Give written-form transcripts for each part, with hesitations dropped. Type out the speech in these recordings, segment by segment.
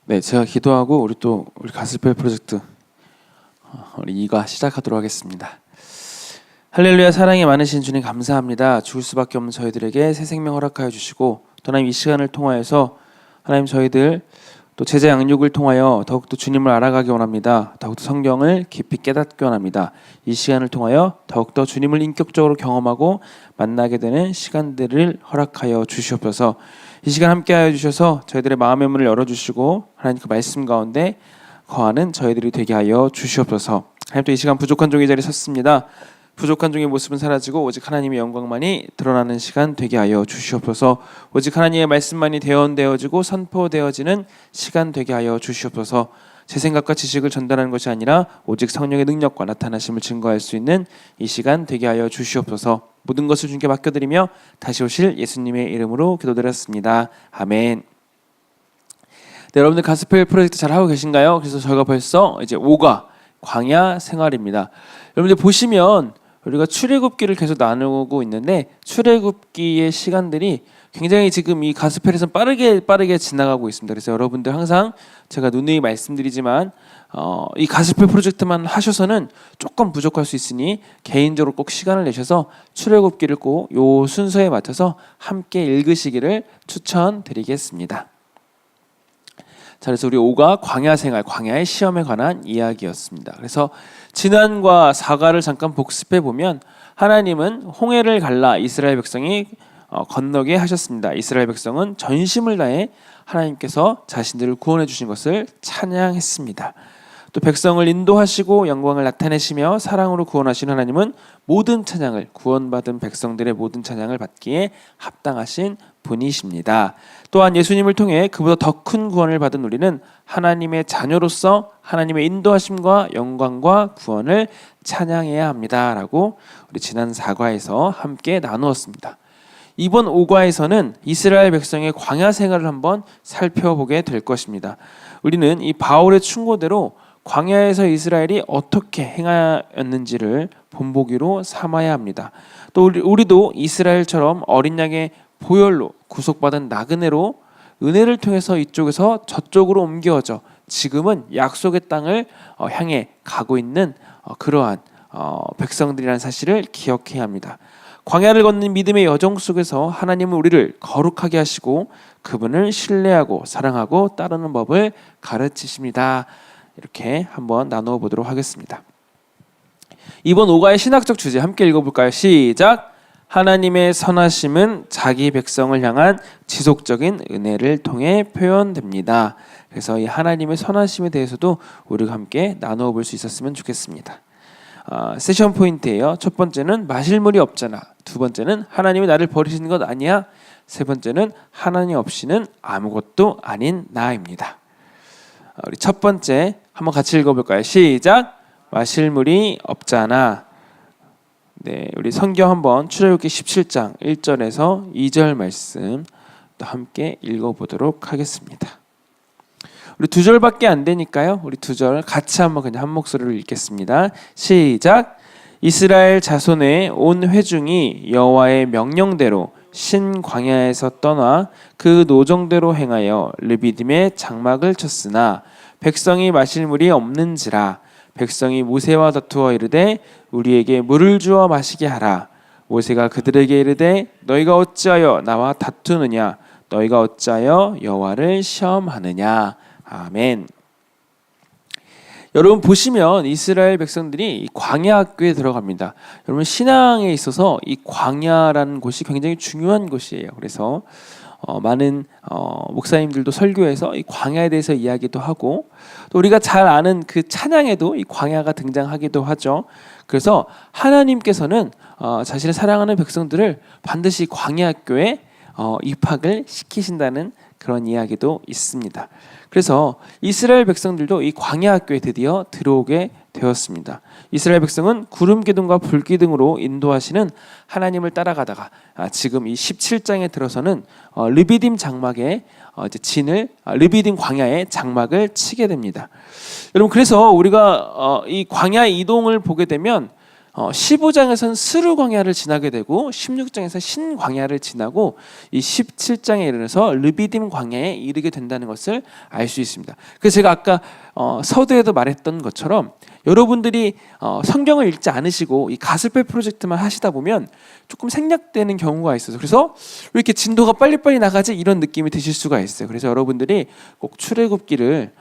네, 제가 기도하고 우리 가스펠 프로젝트 우리 이가 시작하도록 하겠습니다. 할렐루야. 사랑이 많으신 주님 감사합니다. 죽을 수밖에 없는 저희들에게 새 생명 허락하여 주시고 또 하나님 이 시간을 통하여서 하나님 저희들 또 제자 양육을 통하여 더욱더 주님을 알아가기 원합니다. 더욱더 성경을 깊이 깨닫기 원합니다. 이 시간을 통하여 더욱더 주님을 인격적으로 경험하고 만나게 되는 시간들을 허락하여 주시옵소서. 이 시간 함께하여 주셔서 저희들의 마음의 문을 열어주시고 하나님 그 말씀 가운데 거하는 저희들이 되게 하여 주시옵소서. 하나님 또 이 시간 부족한 종의 자리에 섰습니다. 부족한 종의 모습은 사라지고 오직 하나님의 영광만이 드러나는 시간 되게 하여 주시옵소서. 오직 하나님의 말씀만이 대언되어지고 선포되어지는 시간 되게 하여 주시옵소서. 제 생각과 지식을 전달하는 것이 아니라 오직 성령의 능력과 나타나심을 증거할 수 있는 이 시간 되게 하여 주시옵소서. 모든 것을 주님께 맡겨드리며 다시 오실 예수님의 이름으로 기도드렸습니다. 아멘. 네, 여러분들 가스펠 프로젝트 잘 하고 계신가요? 그래서 저희가 벌써 이제 5가 광야 생활입니다. 여러분들 보시면 우리가 출애굽기를 계속 나누고 있는데 출애굽기의 시간들이 굉장히 지금 이 가스펠에서는 빠르게 지나가고 있습니다. 그래서 여러분들 항상 제가 누누이 말씀드리지만 이 가스펠 프로젝트만 하셔서는 조금 부족할 수 있으니 개인적으로 꼭 시간을 내셔서 출애굽기를 꼭 요 순서에 맞춰서 함께 읽으시기를 추천드리겠습니다. 자, 그래서 우리 5가 광야 생활, 광야의 시험에 관한 이야기였습니다. 그래서 지난과 4가를 잠깐 복습해 보면 하나님은 홍해를 갈라 이스라엘 백성이 건너게 하셨습니다. 이스라엘 백성은 전심을 다해 하나님께서 자신들을 구원해 주신 것을 찬양했습니다. 또 백성을 인도하시고 영광을 나타내시며 사랑으로 구원하신 하나님은 모든 찬양을 구원받은 백성들의 모든 찬양을 받기에 합당하신 분이십니다. 또한 예수님을 통해 그보다 더 큰 구원을 받은 우리는 하나님의 자녀로서 하나님의 인도하심과 영광과 구원을 찬양해야 합니다라고 우리 지난 4과에서 함께 나누었습니다. 이번 5과에서는 이스라엘 백성의 광야 생활을 한번 살펴보게 될 것입니다. 우리는 이 바울의 충고대로 광야에서 이스라엘이 어떻게 행하였는지를 본보기로 삼아야 합니다. 또 우리도 이스라엘처럼 어린 양의 보혈로 구속받은 나그네로 은혜를 통해서 이쪽에서 저쪽으로 옮겨져 지금은 약속의 땅을 향해 가고 있는 그러한 백성들이라는 사실을 기억해야 합니다. 광야를 걷는 믿음의 여정 속에서 하나님은 우리를 거룩하게 하시고 그분을 신뢰하고 사랑하고 따르는 법을 가르치십니다. 이렇게 한번 나누어 보도록 하겠습니다. 이번 5가의 신학적 주제 함께 읽어볼까요? 시작! 하나님의 선하심은 자기 백성을 향한 지속적인 은혜를 통해 표현됩니다. 그래서 이 하나님의 선하심에 대해서도 우리가 함께 나누어 볼 수 있었으면 좋겠습니다. 세션 포인트예요. 첫 번째는 마실 물이 없잖아. 두 번째는 하나님이 나를 버리시는 것 아니야. 세 번째는 하나님 없이는 아무것도 아닌 나입니다. 우리 첫 번째 한번 같이 읽어볼까요? 시작! 마실 물이 없잖아. 네, 우리 성경 한번 출애굽기 17장 1절에서 2절 말씀 또 함께 읽어보도록 하겠습니다. 우리 2절밖에 안 되니까요. 우리 2절 같이 한번 그냥 한 목소리로 읽겠습니다. 시작! 이스라엘 자손의 온 회중이 여호와의 명령대로 신광야에서 떠나 그 노정대로 행하여 르비딤의 장막을 쳤으나 백성이 마실 물이 없는지라. 백성이 모세와 다투어 이르되 우리에게 물을 주어 마시게 하라. 모세가 그들에게 이르되 너희가 어찌하여 나와 다투느냐. 너희가 어찌하여 여호와를 시험하느냐. 아멘. 여러분 보시면 이스라엘 백성들이 광야 학교에 들어갑니다. 여러분 신앙에 있어서 이 광야라는 곳이 굉장히 중요한 곳이에요. 그래서 많은 목사님들도 설교에서 이 광야에 대해서 이야기도 하고 또 우리가 잘 아는 그 찬양에도 이 광야가 등장하기도 하죠. 그래서 하나님께서는 자신의 사랑하는 백성들을 반드시 광야 학교에 입학을 시키신다는 그런 이야기도 있습니다. 그래서 이스라엘 백성들도 이 광야 학교에 드디어 들어오게 되었습니다. 이스라엘 백성은 구름 기둥과 불 기둥으로 인도하시는 하나님을 따라가다가 지금 이 17장에 들어서는 르비딤 장막에 이제 르비딤 광야의 장막을 치게 됩니다. 여러분 그래서 우리가 이 광야 이동을 보게 되면 15장에서는 스루 광야를 지나게 되고 16장에서 신 광야를 지나고 이 17장에 이르러서 르비딤 광야에 이르게 된다는 것을 알 수 있습니다. 그래서 제가 아까 서두에도 말했던 것처럼 여러분들이 성경을 읽지 않으시고 이 가스펠 프로젝트만 하시다 보면 조금 생략되는 경우가 있어서 그래서 왜 이렇게 진도가 빨리빨리 나가지 이런 느낌이 드실 수가 있어요. 그래서 여러분들이 꼭 출애굽기를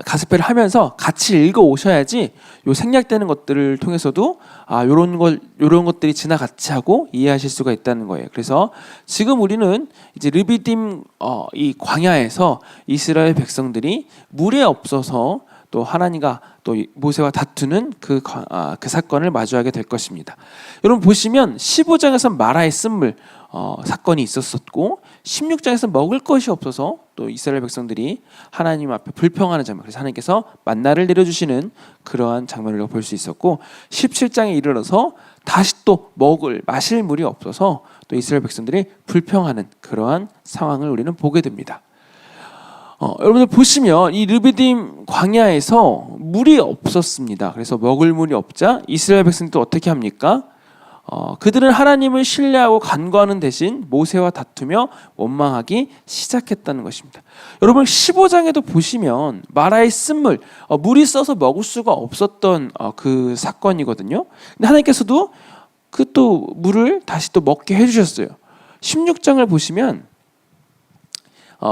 가스펠을 하면서 같이 읽어 오셔야지 요 생략되는 것들을 통해서도 요런 것들이 지나같이 하고 이해하실 수가 있다는 거예요. 그래서 지금 우리는 이제 르비딤 이 광야에서 이스라엘 백성들이 물에 없어서 또 하나님과 또 모세와 다투는 그 사건을 마주하게 될 것입니다. 여러분 보시면 15장에서 마라의 쓴물 사건이 있었었고 16장에서 먹을 것이 없어서 또 이스라엘 백성들이 하나님 앞에 불평하는 장면, 그래서 하나님께서 만나를 내려주시는 그러한 장면을 볼 수 있었고 17장에 이르러서 다시 또 마실 물이 없어서 또 이스라엘 백성들이 불평하는 그러한 상황을 우리는 보게 됩니다. 여러분들 보시면 이 르비딤 광야에서 물이 없었습니다. 그래서 먹을 물이 없자 이스라엘 백성들도 어떻게 합니까? 그들은 하나님을 신뢰하고 간구하는 대신 모세와 다투며 원망하기 시작했다는 것입니다. 여러분 15장에도 보시면 마라의 쓴물, 물이 써서 먹을 수가 없었던 그 사건이거든요. 근데 하나님께서도 그 또 물을 다시 또 먹게 해주셨어요. 16장을 보시면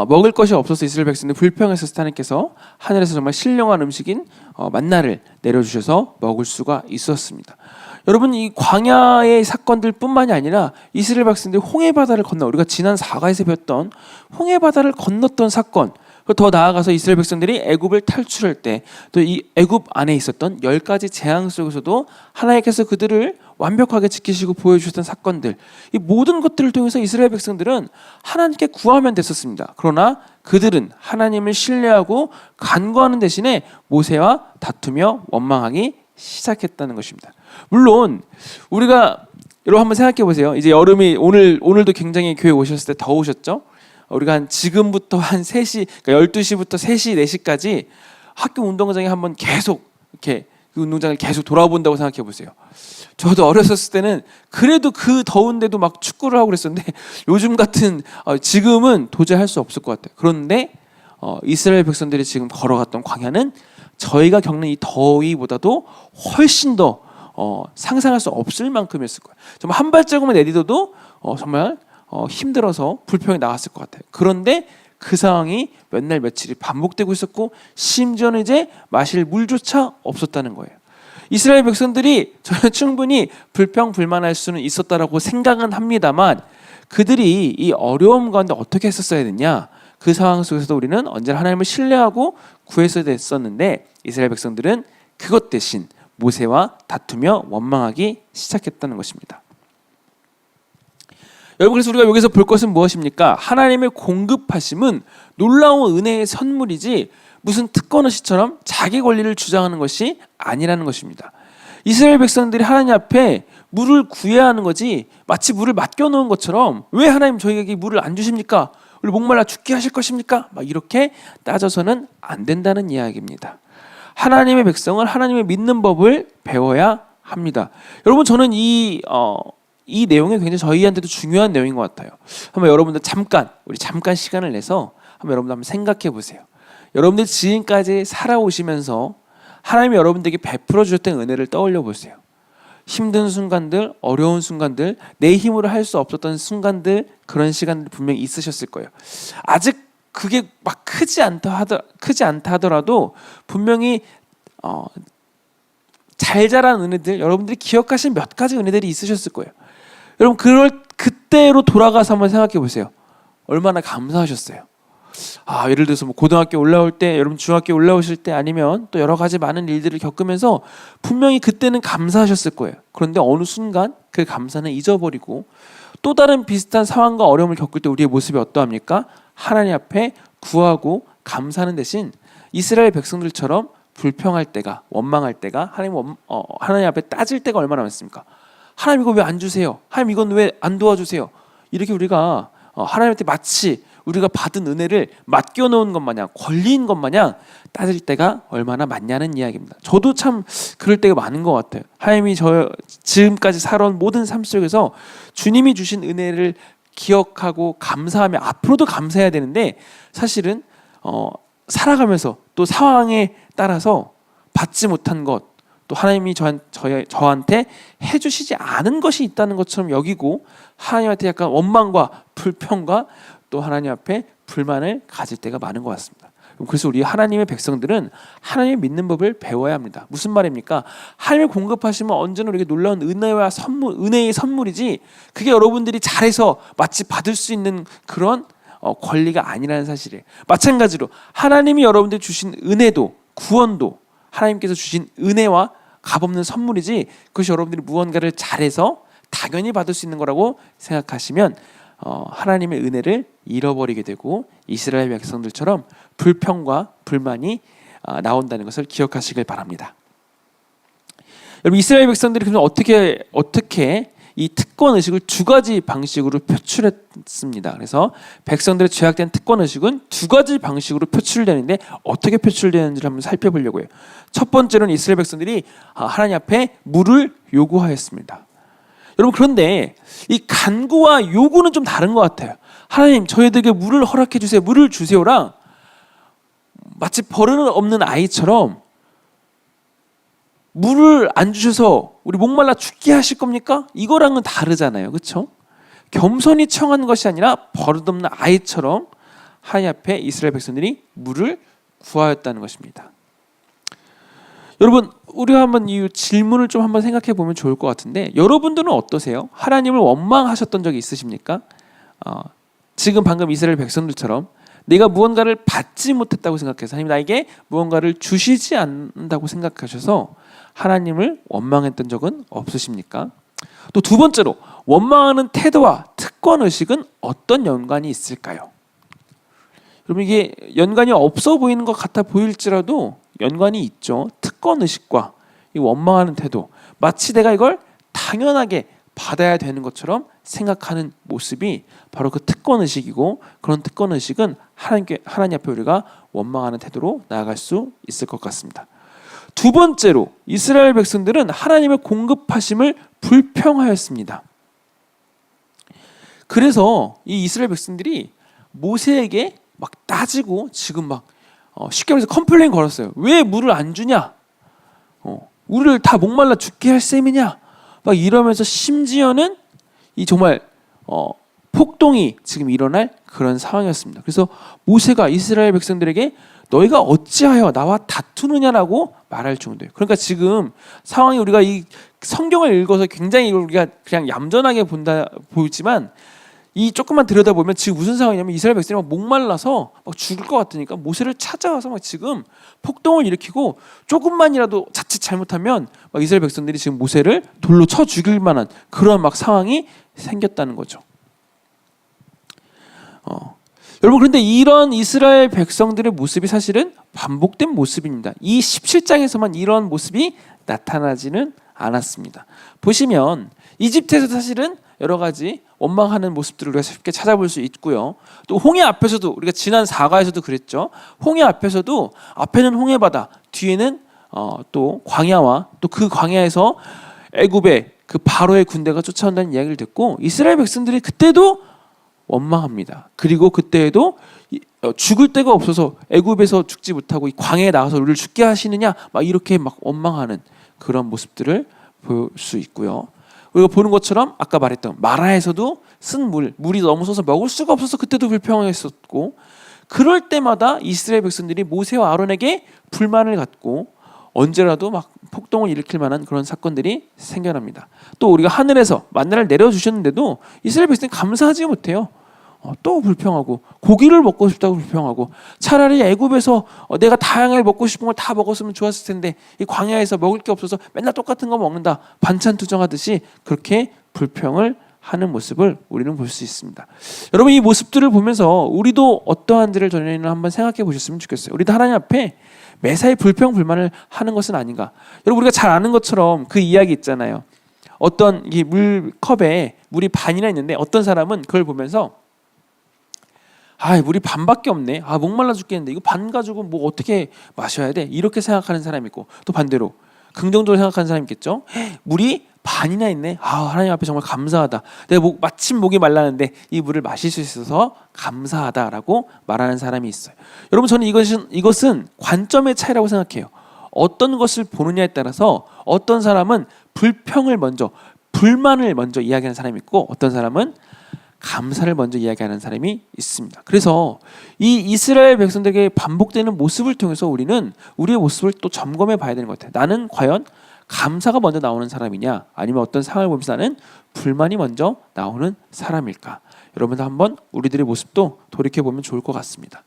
먹을 것이 없어서 이스라엘 백성들이 불평했을 때 하나님께서 하늘에서 정말 신령한 음식인 만나를 내려주셔서 먹을 수가 있었습니다. 여러분 이 광야의 사건들뿐만이 아니라 이스라엘 백성들이 홍해바다를 건너 우리가 지난 4가에서 배웠던 홍해바다를 건넜던 사건, 더 나아가서 이스라엘 백성들이 애굽을 탈출할 때 또 이 애굽 안에 있었던 10가지 재앙 속에서도 하나님께서 그들을 완벽하게 지키시고 보여주셨던 사건들, 이 모든 것들을 통해서 이스라엘 백성들은 하나님께 구하면 됐었습니다. 그러나 그들은 하나님을 신뢰하고 간구하는 대신에 모세와 다투며 원망하기 시작했다는 것입니다. 물론 우리가 여러분 한번 생각해 보세요. 이제 여름이 오늘도 굉장히 교회 오셨을 때 더우셨죠? 우리가 지금부터 한 3시, 그러니까 12시부터 3시, 4시까지 학교 운동장에 한번 계속 이렇게 그 운동장을 계속 돌아본다고 생각해 보세요. 저도 어렸을 때는 그래도 그 더운데도 막 축구를 하고 그랬었는데 요즘 같은 지금은 도저히 할 수 없을 것 같아요. 그런데 이스라엘 백성들이 지금 걸어갔던 광야는 저희가 겪는 이 더위보다도 훨씬 더 상상할 수 없을 만큼이었을 거예요. 정말 한 발자국만 내딛어도 정말 힘들어서 불평이 나왔을 것 같아요. 그런데 그 상황이 몇 날 며칠이 반복되고 있었고 심지어는 이제 마실 물조차 없었다는 거예요. 이스라엘 백성들이 저는 충분히 불평불만할 수는 있었다라고 생각은 합니다만 그들이 이 어려움 가운데 어떻게 했었어야 되냐, 그 상황 속에서도 우리는 언제나 하나님을 신뢰하고 구했어야 됐었는데 이스라엘 백성들은 그것 대신 모세와 다투며 원망하기 시작했다는 것입니다. 여러분 그래서 우리가 여기서 볼 것은 무엇입니까? 하나님의 공급하심은 놀라운 은혜의 선물이지 무슨 특권의식처럼 자기 권리를 주장하는 것이 아니라는 것입니다. 이스라엘 백성들이 하나님 앞에 물을 구해야 하는 거지 마치 물을 맡겨놓은 것처럼 왜 하나님 저희에게 물을 안 주십니까? 우리 목말라 죽게 하실 것입니까? 막 이렇게 따져서는 안 된다는 이야기입니다. 하나님의 백성은 하나님의 믿는 법을 배워야 합니다. 여러분 저는 이 내용이 굉장히 저희한테도 중요한 내용인 것 같아요. 한번 여러분들 우리 잠깐 시간을 내서 여러분들 한번 생각해 보세요. 여러분들 지금까지 살아오시면서 하나님이 여러분들에게 베풀어 주셨던 은혜를 떠올려 보세요. 힘든 순간들, 어려운 순간들, 내 힘으로 할 수 없었던 순간들, 그런 시간들 분명히 있으셨을 거예요. 아직 그게 막 크지 않다 하더라도 분명히 잘 자란 은혜들, 여러분들이 기억하신 몇 가지 은혜들이 있으셨을 거예요. 여러분 그때로 돌아가서 한번 생각해 보세요. 얼마나 감사하셨어요. 예를 들어서 뭐 고등학교 올라올 때, 여러분 중학교 올라오실 때, 아니면 또 여러 가지 많은 일들을 겪으면서 분명히 그때는 감사하셨을 거예요. 그런데 어느 순간 그 감사는 잊어버리고 또 다른 비슷한 상황과 어려움을 겪을 때 우리의 모습이 어떠합니까? 하나님 앞에 구하고 감사하는 대신 이스라엘 백성들처럼 불평할 때가, 원망할 때가, 하나님 앞에 따질 때가 얼마나 많습니까? 하나님 이거 왜 안 주세요? 하나님 이건 왜 안 도와주세요? 이렇게 우리가 하나님한테 마치 우리가 받은 은혜를 맡겨놓은 것 마냥, 권리인 것 마냥 따질 때가 얼마나 많냐는 이야기입니다. 저도 참 그럴 때가 많은 것 같아요. 하나님이 저 지금까지 살아온 모든 삶 속에서 주님이 주신 은혜를 기억하고 감사하며 앞으로도 감사해야 되는데, 사실은 살아가면서 또 상황에 따라서 받지 못한 것, 또 하나님이 저한테 해주시지 않은 것이 있다는 것처럼 여기고, 하나님한테 약간 원망과 불평과 또 하나님 앞에 불만을 가질 때가 많은 것 같습니다. 그래서 우리 하나님의 백성들은 하나님을 믿는 법을 배워야 합니다. 무슨 말입니까? 하나님을 공급하시면 언제나 우리에게 놀라운 은혜와 선물, 은혜의 선물이지, 그게 여러분들이 잘해서 마치 받을 수 있는 그런 권리가 아니라는 사실이에요. 마찬가지로 하나님이 여러분들 주신 은혜도, 구원도 하나님께서 주신 은혜와 값없는 선물이지, 그것이 여러분들이 무언가를 잘해서 당연히 받을 수 있는 거라고 생각하시면 하나님의 은혜를 잃어버리게 되고 이스라엘 백성들처럼 불평과 불만이 나온다는 것을 기억하시길 바랍니다. 여러분, 이스라엘 백성들이 그럼 어떻게 이 특권 의식을 두 가지 방식으로 표출했습니다. 그래서 백성들의 죄악된 특권 의식은 두 가지 방식으로 표출되는데, 어떻게 표출되는지를 한번 살펴보려고 해요. 첫 번째로는 이스라엘 백성들이 하나님 앞에 물을 요구하였습니다. 여러분, 그런데 이 간구와 요구는 좀 다른 것 같아요. 하나님, 저희들에게 물을 허락해 주세요, 물을 주세요랑 마치 버릇없는 아이처럼 물을 안 주셔서 우리 목말라 죽게 하실 겁니까? 이거랑은 다르잖아요, 그렇죠? 겸손히 청한 것이 아니라 버릇없는 아이처럼 하나님 앞에 이스라엘 백성들이 물을 구하였다는 것입니다. 여러분, 우리가 한번 이 질문을 좀 한번 생각해 보면 좋을 것 같은데, 여러분들은 어떠세요? 하나님을 원망하셨던 적이 있으십니까? 지금 방금 이스라엘 백성들처럼 내가 무언가를 받지 못했다고 생각해서 하나님 나에게 무언가를 주시지 않는다고 생각하셔서 하나님을 원망했던 적은 없으십니까? 또 두 번째로, 원망하는 태도와 특권의식은 어떤 연관이 있을까요? 여러분, 이게 연관이 없어 보이는 것 같아 보일지라도 연관이 있죠. 특권의식과 이 원망하는 태도, 마치 내가 이걸 당연하게 받아야 되는 것처럼 생각하는 모습이 바로 그 특권의식이고, 그런 특권의식은 하나님 앞에 우리가 원망하는 태도로 나아갈 수 있을 것 같습니다. 두 번째로, 이스라엘 백성들은 하나님의 공급하심을 불평하였습니다. 그래서 이 이스라엘 백성들이 모세에게 막 따지고, 지금 막 쉽게 말해서 컴플레인 걸었어요. 왜 물을 안 주냐? 우리를 다 목말라 죽게 할 셈이냐? 막 이러면서 심지어는 이 정말 폭동이 지금 일어날 그런 상황이었습니다. 그래서 모세가 이스라엘 백성들에게 너희가 어찌하여 나와 다투느냐라고 말할 정도예요. 그러니까 지금 상황이, 우리가 이 성경을 읽어서 굉장히 우리가 그냥 얌전하게 보이지만, 이 조금만 들여다보면 지금 무슨 상황이냐면, 이스라엘 백성이 막 목말라서 막 죽을 것 같으니까 모세를 찾아와서 막 지금 폭동을 일으키고, 조금만이라도 자칫 잘못하면 막 이스라엘 백성들이 지금 모세를 돌로 쳐 죽일 만한 그런 막 상황이 생겼다는 거죠. 여러분, 그런데 이런 이스라엘 백성들의 모습이 사실은 반복된 모습입니다. 이 17장에서만 이런 모습이 나타나지는 않았습니다. 보시면 이집트에서 사실은 여러 가지 원망하는 모습들을 우리가 쉽게 찾아볼 수 있고요. 또 홍해 앞에서도, 우리가 지난 사과에서도 그랬죠. 홍해 앞에서도 앞에는 홍해바다, 뒤에는 또 광야와 또 그 광야에서 애굽의 그 바로의 군대가 쫓아온다는 이야기를 듣고 이스라엘 백성들이 그때도 원망합니다. 그리고 그때에도 죽을 데가 없어서 애굽에서 죽지 못하고 이 광야에 나와서 우리를 죽게 하시느냐, 막 이렇게 막 원망하는 그런 모습들을 볼 수 있고요. 우리가 보는 것처럼 아까 말했던 마라에서도 쓴 물이 넘어서서 먹을 수가 없어서 그때도 불평했었고, 그럴 때마다 이스라엘 백성들이 모세와 아론에게 불만을 갖고 언제라도 막 폭동을 일으킬 만한 그런 사건들이 생겨납니다. 또 우리가 하늘에서 만나를 내려주셨는데도 이스라엘 백성이 감사하지 못해요. 또 불평하고, 고기를 먹고 싶다고 불평하고, 차라리 애굽에서 내가 다양하게 먹고 싶은 걸 다 먹었으면 좋았을 텐데 이 광야에서 먹을 게 없어서 맨날 똑같은 거 먹는다, 반찬 투정하듯이 그렇게 불평을 하는 모습을 우리는 볼 수 있습니다. 여러분, 이 모습들을 보면서 우리도 어떠한지를 저희는 한번 생각해 보셨으면 좋겠어요. 우리도 하나님 앞에 매사에 불평 불만을 하는 것은 아닌가. 여러분, 우리가 잘 아는 것처럼 그 이야기 있잖아요. 어떤 이 물컵에 물이 반이나 있는데 어떤 사람은 그걸 보면서 물이 반밖에 없네. 목말라 죽겠는데 이거 반 가지고 뭐 어떻게 마셔야 돼? 이렇게 생각하는 사람이 있고, 또 반대로 긍정적으로 생각하는 사람이 있겠죠. 물이 반이나 있네. 하나님 앞에 정말 감사하다. 내가 마침 목이 말랐는데 이 물을 마실 수 있어서 감사하다라고 말하는 사람이 있어요. 여러분, 저는 이것은 관점의 차이라고 생각해요. 어떤 것을 보느냐에 따라서 어떤 사람은 불평을 먼저, 불만을 먼저 이야기하는 사람이 있고, 어떤 사람은 감사를 먼저 이야기하는 사람이 있습니다. 그래서 이 이스라엘 백성들에게 반복되는 모습을 통해서 우리는 우리의 모습을 또 점검해 봐야 되는 것 같아요. 나는 과연 감사가 먼저 나오는 사람이냐, 아니면 어떤 상황을 보면서 나는 불만이 먼저 나오는 사람일까? 여러분도 한번 우리들의 모습도 돌이켜보면 좋을 것 같습니다.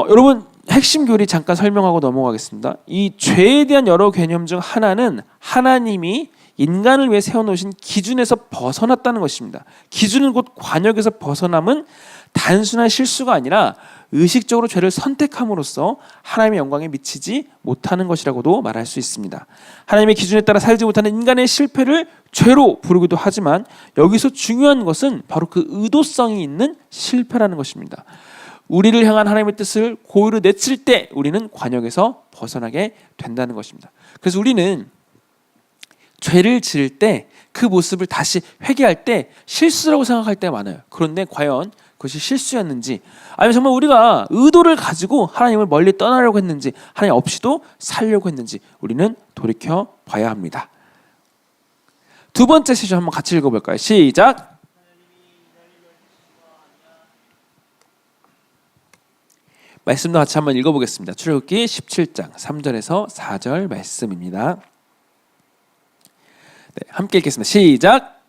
여러분, 핵심 교리 잠깐 설명하고 넘어가겠습니다. 이 죄에 대한 여러 개념 중 하나는 하나님이 인간을 위해 세워놓으신 기준에서 벗어났다는 것입니다. 기준은 곧 관역에서 벗어남은 단순한 실수가 아니라 의식적으로 죄를 선택함으로써 하나님의 영광에 미치지 못하는 것이라고도 말할 수 있습니다. 하나님의 기준에 따라 살지 못하는 인간의 실패를 죄로 부르기도 하지만, 여기서 중요한 것은 바로 그 의도성이 있는 실패라는 것입니다. 우리를 향한 하나님의 뜻을 고의로 내칠 때 우리는 관역에서 벗어나게 된다는 것입니다. 그래서 우리는 죄를 지을 때 그 모습을 다시 회개할 때 실수라고 생각할 때가 많아요. 그런데 과연 그것이 실수였는지, 아니면 정말 우리가 의도를 가지고 하나님을 멀리 떠나려고 했는지, 하나님 없이도 살려고 했는지 우리는 돌이켜 봐야 합니다. 두 번째 시절 한번 같이 읽어볼까요? 시작. 말씀도 같이 한번 읽어보겠습니다. 출애굽기 17장 3절에서 4절 말씀입니다. 네, 함께 읽겠습니다. 시작.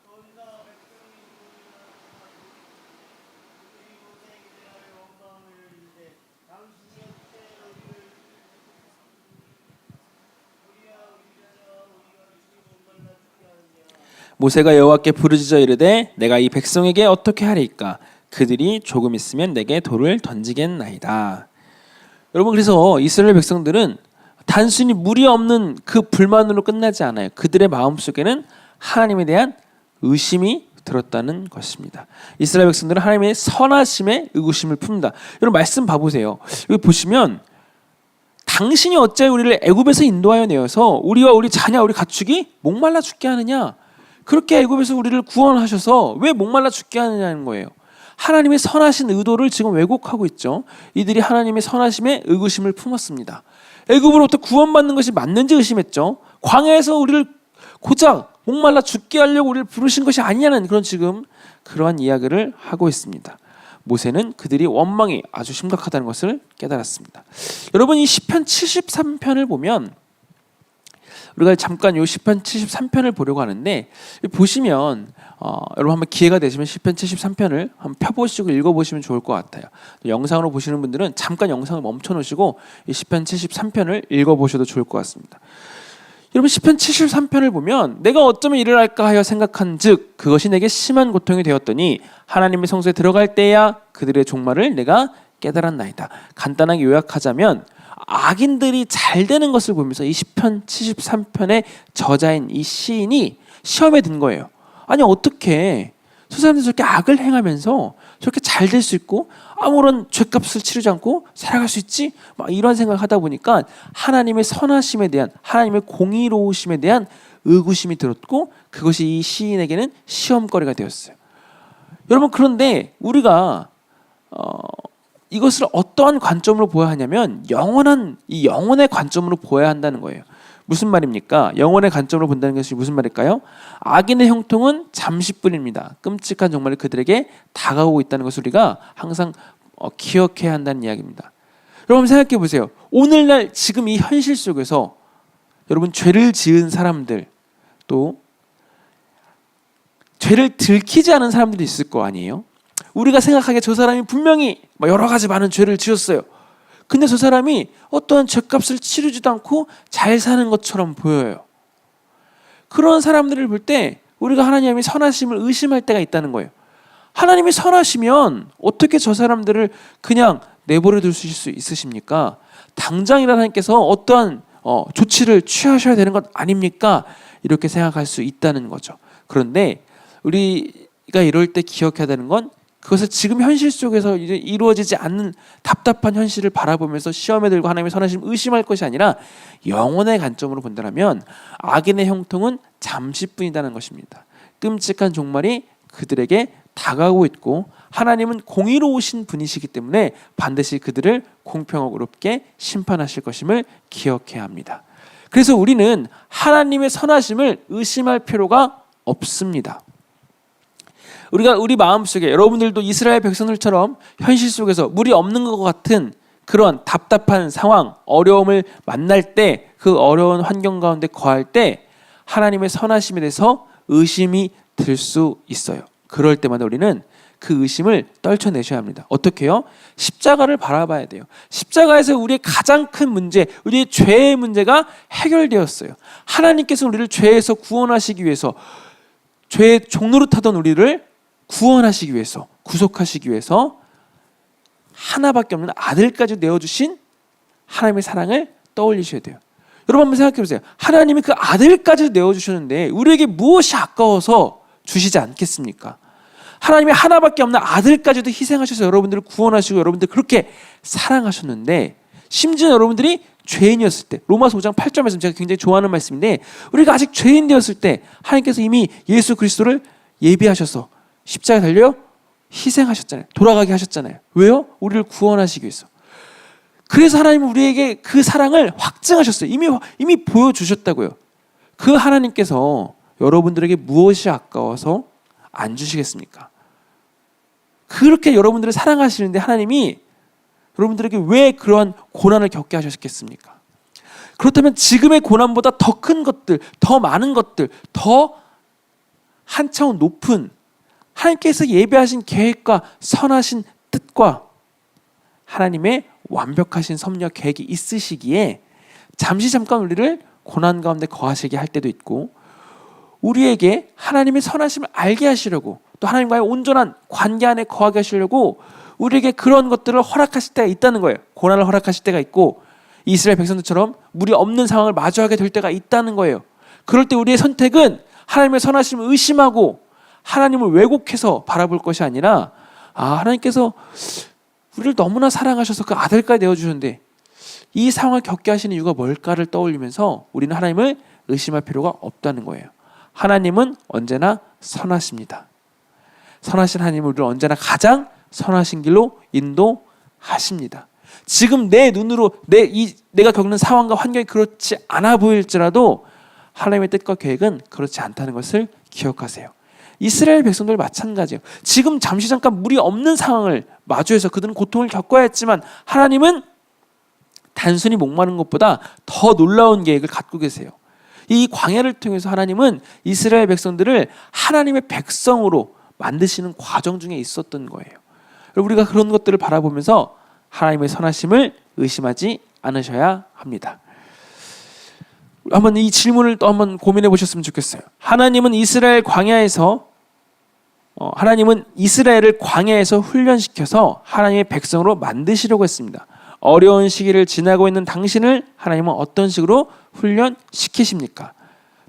모세가 여호와께 부르짖어 이르되 내가 이 백성에게 어떻게 하리까? 그들이 조금 있으면 내게 돌을 던지겠나이다. 여러분, 그래서 이스라엘 백성들은 단순히 물이 없는 그 불만으로 끝나지 않아요. 그들의 마음속에는 하나님에 대한 의심이 들었다는 것입니다. 이스라엘 백성들은 하나님의 선하심에 의구심을 품는다. 여러분, 말씀 봐보세요. 여기 보시면 당신이 어찌하여 우리를 애굽에서 인도하여 내어서 우리와 우리 자녀 우리 가축이 목말라 죽게 하느냐? 그렇게 애굽에서 우리를 구원하셔서 왜 목말라 죽게 하느냐는 거예요. 하나님의 선하신 의도를 지금 왜곡하고 있죠. 이들이 하나님의 선하심에 의구심을 품었습니다. 애굽으로부터 구원받는 것이 맞는지 의심했죠. 광야에서 우리를 고작 목말라 죽게 하려고 우리를 부르신 것이 아니냐는 그러한 이야기를 하고 있습니다. 모세는 그들이 원망이 아주 심각하다는 것을 깨달았습니다. 여러분, 이 시편 73편을 보면, 우리가 잠깐 이 시편 73편을 보려고 하는데, 보시면 여러분 한번 기회가 되시면 시편 73편을 한번 펴보시고 읽어보시면 좋을 것 같아요. 영상으로 보시는 분들은 잠깐 영상을 멈춰놓으시고 이 시편 73편을 읽어보셔도 좋을 것 같습니다. 여러분, 시편 73편을 보면 내가 어쩌면 이를 할까 하여 생각한즉 그것이 내게 심한 고통이 되었더니 하나님의 성소에 들어갈 때야 그들의 종말을 내가 깨달았나이다. 간단하게 요약하자면 악인들이 잘 되는 것을 보면서 이 시편 73편의 저자인 이 시인이 시험에 든 거예요. 아니, 어떻게 저 사람들이 저렇게 악을 행하면서 저렇게 잘 될 수 있고 아무런 죄값을 치르지 않고 살아갈 수 있지? 막 이런 생각을 하다 보니까 하나님의 선하심에 대한, 하나님의 공의로우심에 대한 의구심이 들었고, 그것이 이 시인에게는 시험거리가 되었어요. 여러분, 그런데 우리가 이것을 어떠한 관점으로 보아야 하냐면 이 영혼의 관점으로 보아야 한다는 거예요. 무슨 말입니까? 영혼의 관점으로 본다는 것이 무슨 말일까요? 악인의 형통은 잠시뿐입니다. 끔찍한 종말이 그들에게 다가오고 있다는 것을 우리가 항상 기억해야 한다는 이야기입니다. 여러분, 생각해 보세요. 오늘날 지금 이 현실 속에서 여러분, 죄를 지은 사람들, 또 죄를 들키지 않은 사람들이 있을 거 아니에요? 우리가 생각하기에 저 사람이 분명히 여러 가지 많은 죄를 지었어요. 근데 저 사람이 어떠한 죄값을 치르지도 않고 잘 사는 것처럼 보여요. 그런 사람들을 볼 때 우리가 하나님의 선하심을 의심할 때가 있다는 거예요. 하나님이 선하시면 어떻게 저 사람들을 그냥 내버려 두실 수 있으십니까? 당장이라 하나님께서 어떠한 조치를 취하셔야 되는 것 아닙니까? 이렇게 생각할 수 있다는 거죠. 그런데 우리가 이럴 때 기억해야 되는 건 그것을 지금 현실 속에서 이제 이루어지지 않는 답답한 현실을 바라보면서 시험에 들고 하나님의 선하심을 의심할 것이 아니라 영혼의 관점으로 본다면 악인의 형통은 잠시뿐이라는 것입니다. 끔찍한 종말이 그들에게 다가오고 있고 하나님은 공의로우신 분이시기 때문에 반드시 그들을 공평하고 의롭게 심판하실 것임을 기억해야 합니다. 그래서 우리는 하나님의 선하심을 의심할 필요가 없습니다. 우리가 우리 마음속에 여러분들도 이스라엘 백성들처럼 현실 속에서 물이 없는 것 같은 그런 답답한 상황, 어려움을 만날 때, 그 어려운 환경 가운데 거할 때 하나님의 선하심에 대해서 의심이 들 수 있어요. 그럴 때마다 우리는 그 의심을 떨쳐내셔야 합니다. 어떻게 해요? 십자가를 바라봐야 돼요. 십자가에서 우리의 가장 큰 문제, 우리의 죄의 문제가 해결되었어요. 하나님께서 우리를 죄에서 구원하시기 위해서, 죄의 종로로 타던 우리를 구원하시기 위해서, 구속하시기 위해서 하나밖에 없는 아들까지 내어주신 하나님의 사랑을 떠올리셔야 돼요. 여러분 한번 생각해 보세요. 하나님이 그 아들까지 내어주셨는데 우리에게 무엇이 아까워서 주시지 않겠습니까? 하나님이 하나밖에 없는 아들까지도 희생하셔서 여러분들을 구원하시고 여러분들 그렇게 사랑하셨는데, 심지어 여러분들이 죄인이었을 때, 로마서 5장 8절 말씀 제가 굉장히 좋아하는 말씀인데, 우리가 아직 죄인 되었을 때 하나님께서 이미 예수 그리스도를 예비하셔서 십자가에 달려 희생하셨잖아요. 돌아가게 하셨잖아요. 왜요? 우리를 구원하시기 위해서. 그래서 하나님은 우리에게 그 사랑을 확증하셨어요. 이미 보여주셨다고요. 그 하나님께서 여러분들에게 무엇이 아까워서 안 주시겠습니까? 그렇게 여러분들을 사랑하시는데 하나님이 여러분들에게 왜 그러한 고난을 겪게 하셨겠습니까? 그렇다면 지금의 고난보다 더 큰 것들, 더 많은 것들, 더 한 차원 높은 하나님께서 예배하신 계획과 선하신 뜻과 하나님의 완벽하신 섭리와 계획이 있으시기에 잠깐 우리를 고난 가운데 거하시게 할 때도 있고, 우리에게 하나님의 선하심을 알게 하시려고, 또 하나님과의 온전한 관계 안에 거하게 하시려고 우리에게 그런 것들을 허락하실 때가 있다는 거예요. 고난을 허락하실 때가 있고, 이스라엘 백성들처럼 물이 없는 상황을 마주하게 될 때가 있다는 거예요. 그럴 때 우리의 선택은 하나님의 선하심을 의심하고 하나님을 왜곡해서 바라볼 것이 아니라, 하나님께서 우리를 너무나 사랑하셔서 그 아들까지 내어주셨는데 이 상황을 겪게 하시는 이유가 뭘까를 떠올리면서 우리는 하나님을 의심할 필요가 없다는 거예요. 하나님은 언제나 선하십니다. 선하신 하나님은 우리를 언제나 가장 선하신 길로 인도하십니다. 지금 내 눈으로 내가 겪는 상황과 환경이 그렇지 않아 보일지라도 하나님의 뜻과 계획은 그렇지 않다는 것을 기억하세요. 이스라엘 백성들 마찬가지예요. 지금 잠깐 물이 없는 상황을 마주해서 그들은 고통을 겪어야 했지만 하나님은 단순히 목마른 것보다 더 놀라운 계획을 갖고 계세요. 이 광야를 통해서 하나님은 이스라엘 백성들을 하나님의 백성으로 만드시는 과정 중에 있었던 거예요. 우리가 그런 것들을 바라보면서 하나님의 선하심을 의심하지 않으셔야 합니다. 한번 이 질문을 또 한번 고민해 보셨으면 좋겠어요. 하나님은 이스라엘을 광야에서 훈련시켜서 하나님의 백성으로 만드시려고 했습니다. 어려운 시기를 지나고 있는 당신을 하나님은 어떤 식으로 훈련시키십니까?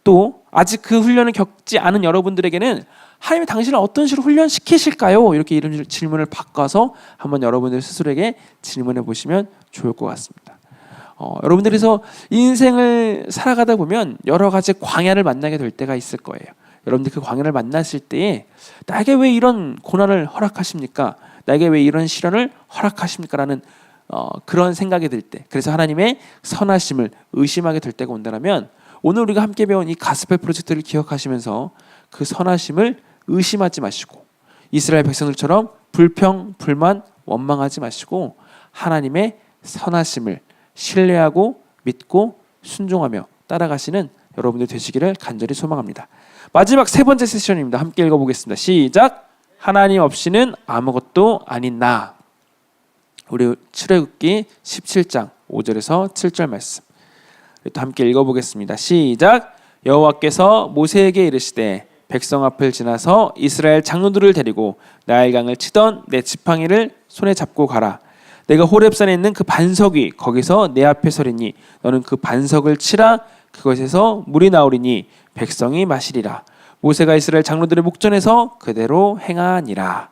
또 아직 그 훈련을 겪지 않은 여러분들에게는 하나님이 당신을 어떤 식으로 훈련시키실까요? 이렇게 이런 질문을 바꿔서 한번 여러분들 스스로에게 질문해 보시면 좋을 것 같습니다. 여러분들께서 인생을 살아가다 보면 여러 가지 광야를 만나게 될 때가 있을 거예요. 여러분들 그 광야를 만났을 때에 나에게 왜 이런 고난을 허락하십니까? 나에게 왜 이런 시련을 허락하십니까? 라는 그런 생각이 들 때, 그래서 하나님의 선하심을 의심하게 될 때가 온다면 오늘 우리가 함께 배운 이 가스펠 프로젝트를 기억하시면서 그 선하심을 의심하지 마시고 이스라엘 백성들처럼 불평, 불만, 원망하지 마시고 하나님의 선하심을 신뢰하고 믿고 순종하며 따라가시는 여러분들 되시기를 간절히 소망합니다. 마지막 세 번째 세션입니다. 함께 읽어보겠습니다. 시작. 하나님 없이는 아무것도 아닌 나. 우리 출애굽기 17장 5절에서 7절 말씀 또 함께 읽어보겠습니다. 시작. 여호와께서 모세에게 이르시되 백성 앞을 지나서 이스라엘 장로들을 데리고 나일강을 치던 내 지팡이를 손에 잡고 가라. 내가 호렙산에 있는 그 반석 위 거기서 내 앞에 서리니 너는 그 반석을 치라. 그것에서 물이 나오리니 백성이 마시리라. 모세가 이스라엘 장로들의 목전에서 그대로 행하니라.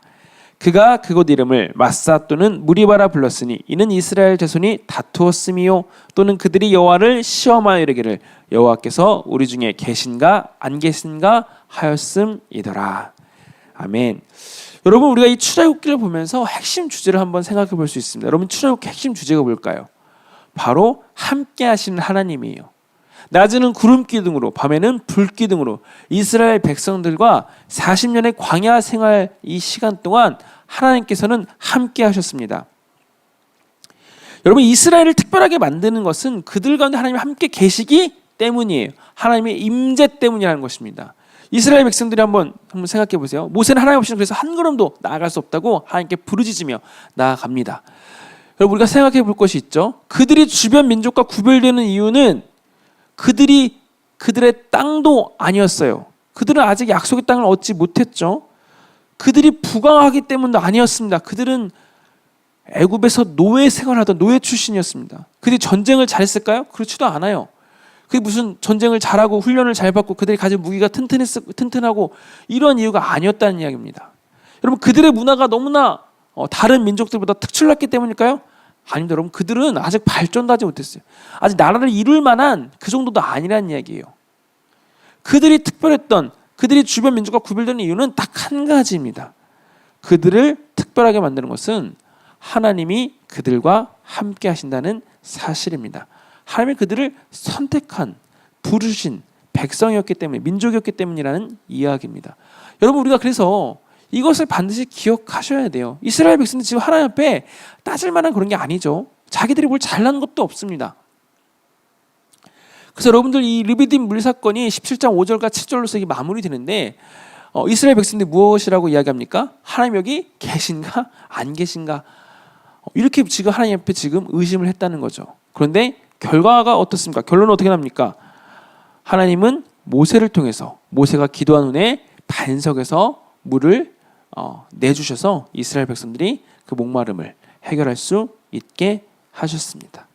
그가 그곳 이름을 마사 또는 무리바라 불렀으니 이는 이스라엘 자손이 다투었음이요 또는 그들이 여호와를 시험하여 이르기를 여호와께서 우리 중에 계신가 안 계신가 하였음이더라. 아멘. 여러분, 우리가 이 출애굽기를 보면서 핵심 주제를 한번 생각해 볼 수 있습니다. 여러분, 출애굽기 핵심 주제가 뭘까요? 바로 함께 하시는 하나님이에요. 낮에는 구름 기둥으로 밤에는 불 기둥으로 이스라엘 백성들과 40년의 광야 생활 이 시간 동안 하나님께서는 함께 하셨습니다. 여러분, 이스라엘을 특별하게 만드는 것은 그들 가운데 하나님이 함께 계시기 때문이에요. 하나님의 임재 때문이라는 것입니다. 이스라엘 백성들이 한번 생각해 보세요. 모세는 하나님 없이는 그래서 한 걸음도 나아갈 수 없다고 하나님께 부르짖으며 나아갑니다. 여러분, 우리가 생각해 볼 것이 있죠. 그들이 주변 민족과 구별되는 이유는 그들의 땅도 아니었어요. 그들은 아직 약속의 땅을 얻지 못했죠. 그들이 부강하기 때문도 아니었습니다. 그들은 애굽에서 노예 생활하던 노예 출신이었습니다. 그들이 전쟁을 잘했을까요? 그렇지도 않아요. 그게 무슨 전쟁을 잘하고 훈련을 잘 받고 그들이 가진 무기가 튼튼하고 이런 이유가 아니었다는 이야기입니다. 여러분, 그들의 문화가 너무나 다른 민족들보다 특출났기 때문일까요? 아닙니다. 여러분, 그들은 아직 발전도 하지 못했어요. 아직 나라를 이룰 만한 그 정도도 아니라는 이야기예요. 그들이 특별했던, 그들이 주변 민족과 구별되는 이유는 딱 한 가지입니다. 그들을 특별하게 만드는 것은 하나님이 그들과 함께 하신다는 사실입니다. 하나님이 그들을 선택한, 부르신 백성이었기 때문에, 민족이었기 때문이라는 이야기입니다. 여러분, 우리가 그래서 이것을 반드시 기억하셔야 돼요. 이스라엘 백성들 지금 하나님 앞에 따질 만한 그런 게 아니죠. 자기들이 뭘 잘난 것도 없습니다. 그래서 여러분들, 이 르비딤 물 사건이 17장 5절과 7절로서 마무리되는데 이스라엘 백성들이 무엇이라고 이야기합니까? 하나님 여기 계신가 안 계신가, 이렇게 지금 하나님 앞에 지금 의심을 했다는 거죠. 그런데 결과가 어떻습니까? 결론은 어떻게 납니까? 하나님은 모세를 통해서, 모세가 기도한 후에 반석에서 물을 내주셔서 이스라엘 백성들이 그 목마름을 해결할 수 있게 하셨습니다.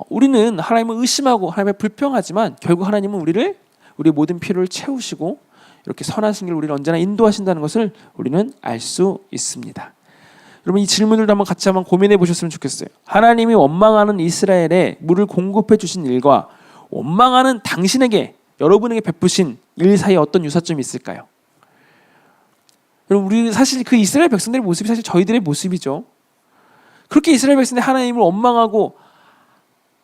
우리는 하나님을 의심하고 하나님을 불평하지만 결국 하나님은 우리의 모든 필요를 채우시고 이렇게 선하신 길을 우리를 언제나 인도하신다는 것을 우리는 알 수 있습니다. 여러분, 이 질문들도 한번 고민해 보셨으면 좋겠어요. 하나님이 원망하는 이스라엘에 물을 공급해 주신 일과 원망하는 당신에게, 여러분에게 베푸신 일 사이에 어떤 유사점이 있을까요? 여러분, 우리 사실 그 이스라엘 백성들의 모습이 사실 저희들의 모습이죠. 그렇게 이스라엘 백성들이 하나님을 원망하고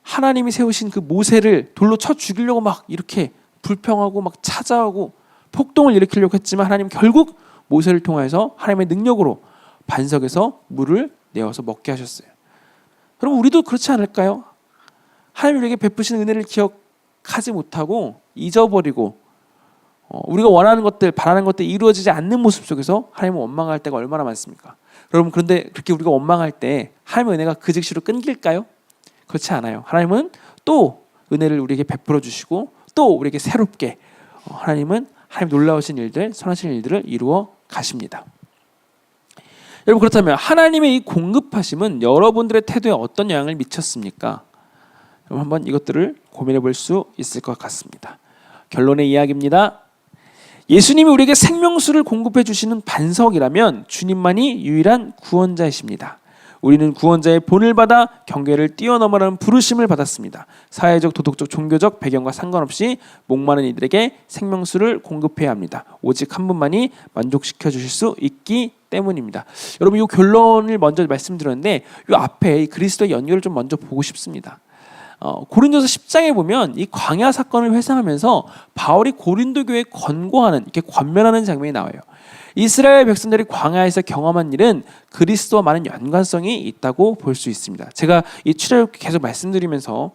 하나님이 세우신 그 모세를 돌로 쳐 죽이려고 막 이렇게 불평하고 막 찾아오고 폭동을 일으키려고 했지만 하나님 결국 모세를 통해서 하나님의 능력으로 반석에서 물을 내어서 먹게 하셨어요. 그럼 우리도 그렇지 않을까요? 하나님이 우리에게 베푸신 은혜를 기억하지 못하고 잊어버리고 우리가 원하는 것들, 바라는 것들이 이루어지지 않는 모습 속에서 하나님을 원망할 때가 얼마나 많습니까? 여러분, 그런데 그렇게 우리가 원망할 때 하나님의 은혜가 그 즉시로 끊길까요? 그렇지 않아요. 하나님은 또 은혜를 우리에게 베풀어 주시고 또 우리에게 새롭게 하나님은 하나님 놀라우신 일들, 선하신 일들을 이루어 가십니다. 여러분, 그렇다면 하나님의 이 공급하심은 여러분들의 태도에 어떤 영향을 미쳤습니까? 여러분, 한번 이것들을 고민해 볼 수 있을 것 같습니다. 결론의 이야기입니다. 예수님이 우리에게 생명수를 공급해 주시는 반석이라면 주님만이 유일한 구원자이십니다. 우리는 구원자의 본을 받아 경계를 뛰어넘으라는 부르심을 받았습니다. 사회적, 도덕적, 종교적 배경과 상관없이 목마른 이들에게 생명수를 공급해야 합니다. 오직 한 분만이 만족시켜 주실 수 있기 때문입니다. 여러분, 이 결론을 먼저 말씀드렸는데 이 앞에 그리스도의 연결을 좀 먼저 보고 싶습니다. 고린도서 10장에 보면 이 광야 사건을 회상하면서 바울이 고린도 교회에 권고하는, 이렇게 권면하는 장면이 나와요. 이스라엘 백성들이 광야에서 경험한 일은 그리스도와 많은 연관성이 있다고 볼 수 있습니다. 제가 이 출애굽기 계속 말씀드리면서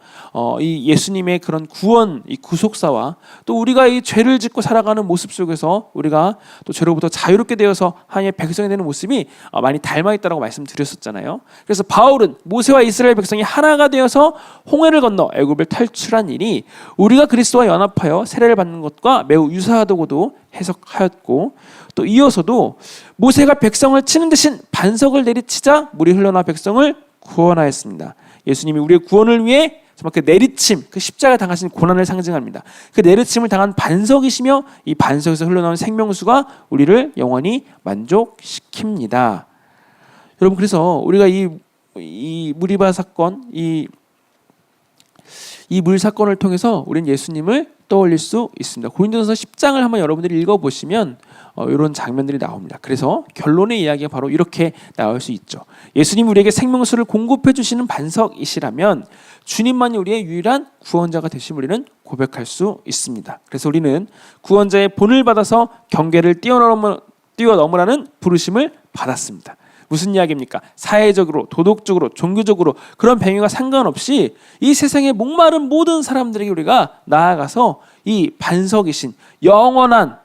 이 예수님의 그런 구원, 이 구속사와 또 우리가 이 죄를 짓고 살아가는 모습 속에서 우리가 또 죄로부터 자유롭게 되어서 하나님의 백성이 되는 모습이 많이 닮아 있다고 말씀드렸었잖아요. 그래서 바울은 모세와 이스라엘 백성이 하나가 되어서 홍해를 건너 애굽을 탈출한 일이 우리가 그리스도와 연합하여 세례를 받는 것과 매우 유사하다고도 해석하였고, 또 이어서도 모세가 백성을 치는 대신 반석을 내리치자 물이 흘러나 백성을 구원하였습니다. 예수님이 우리의 구원을 위해 정말 그 내리침, 그 십자가 당하신 고난을 상징합니다. 그 내리침을 당한 반석이시며 이 반석에서 흘러나오는 생명수가 우리를 영원히 만족시킵니다. 여러분, 그래서 우리가 이 무리바 사건, 이 물 사건을 통해서 우리는 예수님을 떠올릴 수 있습니다. 고린도전서 10장을 한번 여러분들이 읽어보시면 이런 장면들이 나옵니다. 그래서 결론의 이야기가 바로 이렇게 나올 수 있죠. 예수님이 우리에게 생명수를 공급해 주시는 반석이시라면 주님만이 우리의 유일한 구원자가 되신 우리는 고백할 수 있습니다. 그래서 우리는 구원자의 본을 받아서 경계를 뛰어넘으라는 부르심을 받았습니다. 무슨 이야기입니까? 사회적으로, 도덕적으로, 종교적으로 그런 배경과 상관없이 이 세상에 목마른 모든 사람들에게 우리가 나아가서 이 반석이신 영원한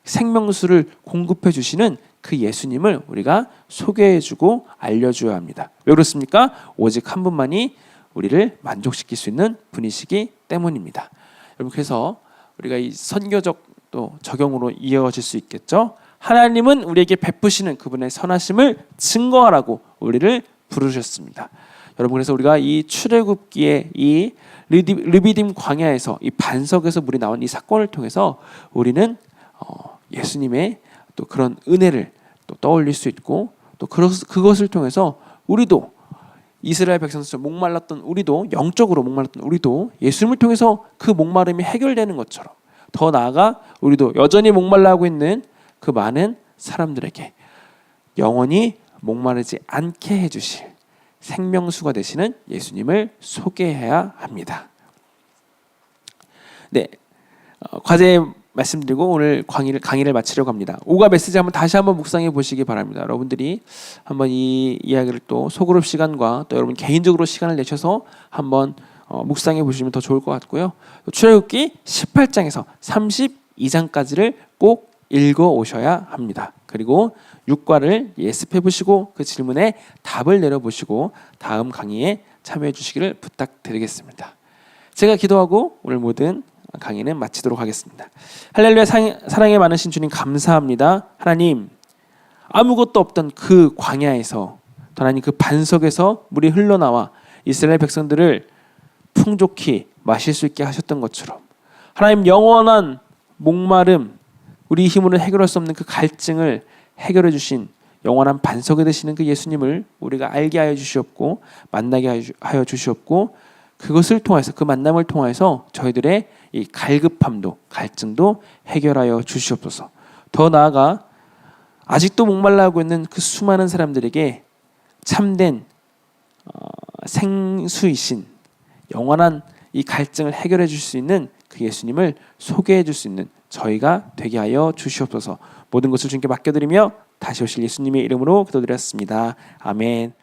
생명수를 공급해 주시는 그 예수님을 우리가 소개해주고 알려줘야 합니다. 왜 그렇습니까? 오직 한 분만이 우리를 만족시킬 수 있는 분이시기 때문입니다. 여러분, 그래서 우리가 이 선교적 또 적용으로 이어질 수 있겠죠. 하나님은 우리에게 베푸시는 그분의 선하심을 증거하라고 우리를 부르셨습니다. 여러분, 그래서 우리가 이 출애굽기의 이 르비딤 광야에서 이 반석에서 물이 나온 이 사건을 통해서 우리는 예수님의 또 그런 은혜를 또 떠올릴 수 있고 또 그것을 통해서 우리도 이스라엘 백성처럼 목말랐던 우리도 영적으로 목말랐던 우리도 예수님을 통해서 그 목마름이 해결되는 것처럼 더 나아가 우리도 여전히 목말라하고 있는 그 많은 사람들에게 영원히 목마르지 않게 해주실 생명수가 되시는 예수님을 소개해야 합니다. 네, 과제 말씀드리고 오늘 강의를 마치려고 합니다. 오가 메시지 다시 한번 묵상해 보시기 바랍니다. 여러분들이 한번 이 이야기를 또 소그룹 시간과 또 여러분 개인적으로 시간을 내셔서 한번 묵상해 보시면 더 좋을 것 같고요. 출애굽기 18장에서 32장까지를 꼭 읽어 오셔야 합니다. 그리고 6과를 예습해 보시고 그 질문에 답을 내려 보시고 다음 강의에 참여해 주시기를 부탁드리겠습니다. 제가 기도하고 오늘 모든 강의는 마치도록 하겠습니다. 할렐루야. 사랑에 많으신 주님 감사합니다. 하나님, 아무것도 없던 그 광야에서 하나님 그 반석에서 물이 흘러나와 이스라엘 백성들을 풍족히 마실 수 있게 하셨던 것처럼 하나님 영원한 목마름, 우리 힘으로 해결할 수 없는 그 갈증을 해결해 주신 영원한 반석이 되시는 그 예수님을 우리가 알게 하여 주시옵고 만나게 하여 주시옵고 그것을 통해서 그 만남을 통해서 저희들의 이 갈급함도 갈증도 해결하여 주시옵소서. 더 나아가 아직도 목말라하고 있는 그 수많은 사람들에게 참된 생수이신 영원한 이 갈증을 해결해 줄 수 있는 그 예수님을 소개해 줄 수 있는 저희가 되게 하여 주시옵소서. 모든 것을 주님께 맡겨드리며 다시 오실 예수님의 이름으로 기도드렸습니다. 아멘.